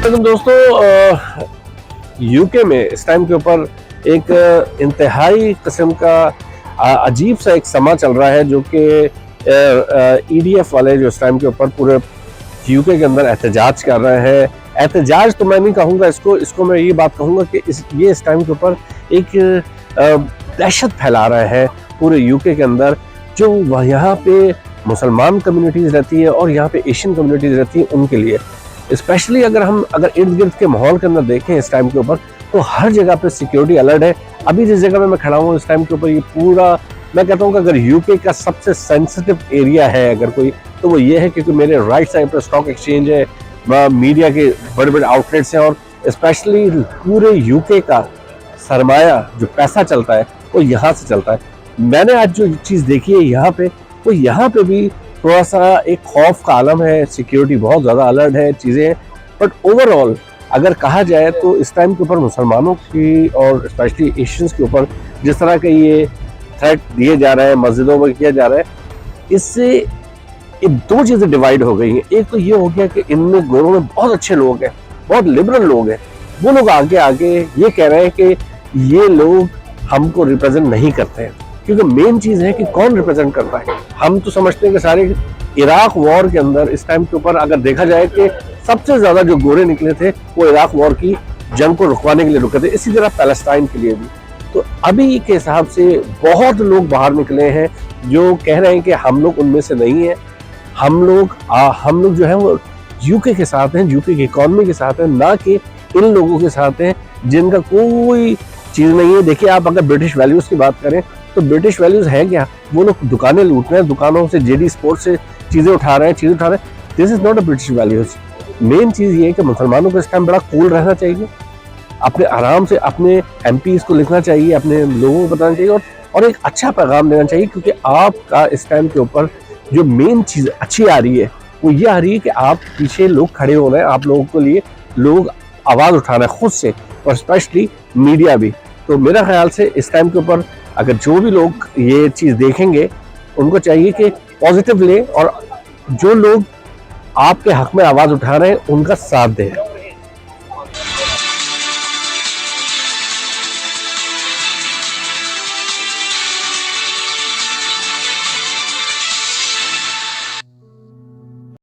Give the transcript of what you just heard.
लेकिन दोस्तों यूके में इस टाइम के ऊपर एक इंतहाई किस्म का अजीब सा एक समा चल रहा है, जो कि ईडीएफ वाले जो इस टाइम के ऊपर पूरे यूके के अंदर एहतजाज कर रहे हैं। एहतजाज तो मैं नहीं कहूँगा इसको मैं ये बात कहूँगा कि ये इस टाइम के ऊपर एक दहशत फैला रहा है पूरे यूके के अंदर। जो यहाँ पे मुसलमान कम्युनिटीज़ रहती है और यहाँ पे एशियन कम्युनिटीज़ रहती है, उनके लिए स्पेशली अगर इर्द गिर्द के माहौल के अंदर देखें इस टाइम के ऊपर, तो हर जगह पे सिक्योरिटी अलर्ट है। अभी जिस जगह में मैं खड़ा हूँ इस टाइम के ऊपर, ये पूरा मैं कहता हूँ कि अगर यूके का सबसे सेंसिटिव एरिया है अगर कोई, तो वो ये है, क्योंकि मेरे राइट साइड पर स्टॉक एक्सचेंज है, मीडिया के बड़े बड़े आउटलेट्स हैं, और स्पेशली पूरे यूके का सरमाया जो पैसा चलता है वो यहाँ से चलता है। मैंने आज जो चीज़ देखी है यहाँ पे, वो यहाँ पे भी थोड़ा सा एक खौफ का आलम है, सिक्योरिटी बहुत ज़्यादा अलर्ट है, चीज़ें हैं। बट ओवरऑल अगर कहा जाए तो इस टाइम के ऊपर मुसलमानों की और स्पेशली एशियंस के ऊपर जिस तरह के ये थ्रेट दिए जा रहे हैं, मस्जिदों में किया जा रहा है, इससे ये दो चीज़ें डिवाइड हो गई हैं। एक तो ये हो गया कि इनमें गोरों में बहुत अच्छे लोग हैं, बहुत लिबरल लोग हैं, वो लोग आगे ये कह रहे हैं कि ये लोग हमको रिप्रेजेंट नहीं करते हैं। क्योंकि मेन चीज़ है कि कौन रिप्रेजेंट करता है। हम तो समझते हैं कि सारे इराक वॉर के अंदर इस टाइम के ऊपर अगर देखा जाए कि सबसे ज़्यादा जो गोरे निकले थे वो इराक वॉर की जंग को रुकवाने के लिए रुके थे, इसी तरह पैलेस्टाइन के लिए भी। तो अभी के हिसाब से बहुत लोग बाहर निकले हैं जो कह रहे हैं कि हम लोग उनमें से नहीं हैं, हम लोग जो है वो यूके के साथ हैं, यूके की इकॉनमी के साथ हैं, ना कि इन लोगों के साथ हैं जिनका कोई चीज़ नहीं है। देखिए, आप अगर ब्रिटिश वैल्यूज़ की बात करें तो ब्रिटिश वैल्यूज़ है क्या? वो लोग दुकानें लूट रहे हैं, दुकानों से जेडी स्पोर्ट्स से चीज़ें उठा रहे हैं। This is not a British values. Main चीज़ ये है कि मुसलमानों को इस टाइम बड़ा कूल रहना चाहिए, अपने आराम से अपने एमपीज़ को लिखना चाहिए, अपने लोगों को बताना चाहिए और एक अच्छा पैगाम देना चाहिए। क्योंकि आपका इस टाइम के ऊपर जो मेन चीज़ अच्छी आ रही है वो ये आ रही है कि आप पीछे लोग खड़े हो रहे हैं, आप लोगों के लिए लोग आवाज़ उठा रहे हैं खुद से, और स्पेशली मीडिया भी। तो मेरा ख्याल से इस टाइम के ऊपर अगर जो भी लोग ये चीज़ देखेंगे उनको चाहिए कि पॉजिटिव ले और जो लोग आपके हक में आवाज़ उठा रहे हैं उनका साथ दें।